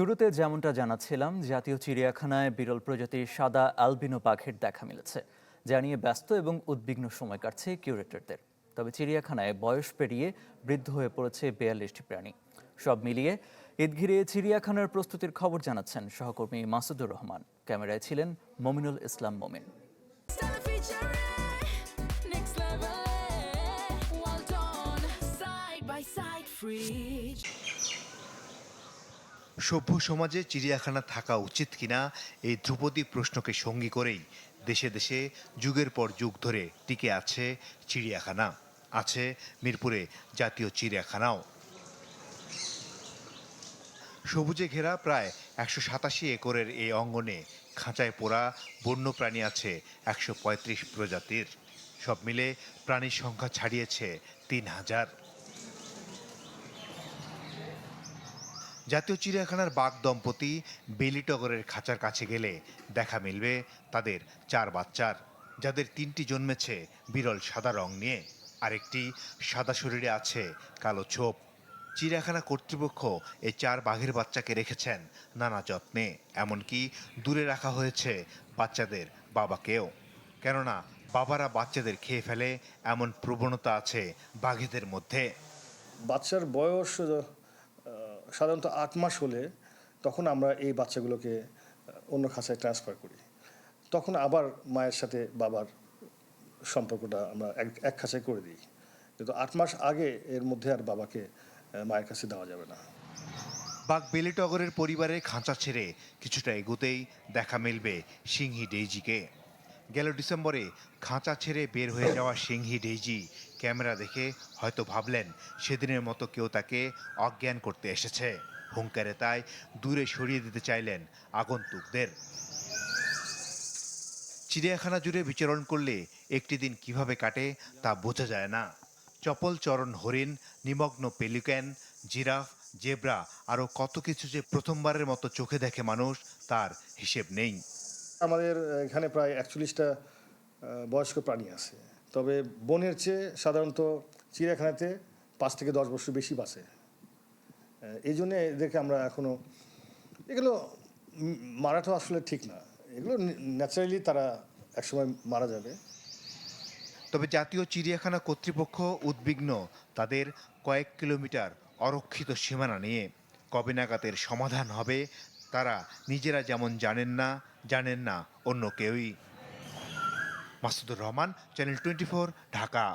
শুরুতে যেমনটা জানাচ্ছিলাম, জাতীয় চিড়িয়াখানায় বিরল প্রজাতির সাদা অ্যালবিনো বাঘের দেখা মিলেছে, যা নিয়ে ব্যস্ত এবং উদ্বিগ্ন সময় কাটছে কিউরেটরদের। তবে চিড়িয়াখানায় বয়স পেরিয়ে বৃদ্ধ হয়ে পড়েছে ৪২টি প্রাণী। সব মিলিয়ে ঈদ ঘিরে চিড়িয়াখানার প্রস্তুতির খবর জানাচ্ছেন সহকর্মী মাসুদুর রহমান। ক্যামেরায় ছিলেন মমিনুল ইসলাম মমিন। সভ্য সমাজে চিড়িয়াখানা থাকা উচিত কিনা এই ধ্রুপদী প্রশ্নকে সঙ্গী করেই দেশে দেশে যুগের পর যুগ ধরে টিকে আছে চিড়িয়াখানা। আছে মিরপুরে জাতীয় চিড়িয়াখানাও। সবুজে ঘেরা প্রায় ১৮৭ একরের এই অঙ্গনে খাঁচায় পোড়া বন্যপ্রাণী আছে ১৩৫ প্রজাতির। সব মিলে প্রাণীর সংখ্যা ছাড়িয়েছে ৩,০০০। জাতীয় চিড়িয়াখানার বাঘ দম্পতি বেলি টগরের খাঁচার কাছে গেলে দেখা মিলবে তাদের ৪ বাচ্চার, যাদের ৩টি জন্মেছে বিরল সাদা রং নিয়ে, আরেকটি সাদা শরীরে আছে কালো ছোপ। চিড়িয়াখানা কর্তৃপক্ষ এই ৪ বাঘের বাচ্চাকে রেখেছেন নানা যত্নে, এমনকি দূরে রাখা হয়েছে বাচ্চাদের বাবাকেও। কেননা বাবারা বাচ্চাদের খেয়ে ফেলে এমন প্রবণতা আছে বাঘেদের মধ্যে। বাচ্চার বয়স সাধারণত ৮ মাস হলে তখন আমরা এই বাচ্চাগুলোকে অন্য খাঁচায় ট্রান্সফার করি। তখন আবার মায়ের সাথে বাবার সম্পর্কটা আমরা এক খাঁচায় করে দিই। কিন্তু ৮ মাস আগে এর মধ্যে আর বাবাকে মায়ের কাছে দেওয়া যাবে না। বাঘ বেলি টগরের পরিবারের খাঁচা ছেড়ে কিছুটা এগোতেই দেখা মিলবে সিংহী ডেইজিকে। গেল ডিসেম্বরে খাঁচা ছেড়ে বের হয়ে যাওয়া সিংহী ডেইজি ক্যামেরা দেখে হয়তো ভাবলেন সেদিনের মতো কেউ তাকে অজ্ঞান করতে এসেছে। হুঙ্কারে তাই দূরে সরিয়ে দিতে চাইলেন আগন্তুকদের। চিড়িয়াখানা জুড়ে বিচরণ করলে একটি দিন কিভাবে কাটে তা বোঝা যায় না। চপল চরণ হরিণ, নিমগ্ন পেলিক্যান, জিরাফ, জেব্রা আরও কত কিছু যে প্রথমবারের মতো চোখে দেখে মানুষ, তার হিসেব নেই। আমাদের এখানে প্রায় ৪১টা বয়স্ক প্রাণী আছে। তবে বনের চেয়ে সাধারণত চিড়িয়াখানাতে ৫ থেকে ১০ বছর বেশি বাঁচে। এই জন্যে এদেরকে আমরা এখনও, এগুলো মারাটাও আসলে ঠিক না, এগুলো ন্যাচারালি তারা একসময় মারা যাবে। তবে জাতীয় চিড়িয়াখানা কর্তৃপক্ষ উদ্বিগ্ন তাদের কয়েক কিলোমিটার অরক্ষিত সীমানা নিয়ে। কবে নাগাদ এর সমাধান হবে তারা নিজেরা যেমন জানেন না অন্য কেউই। মাসুদুর রহমান, চ্যানেল 24, ঢাকা।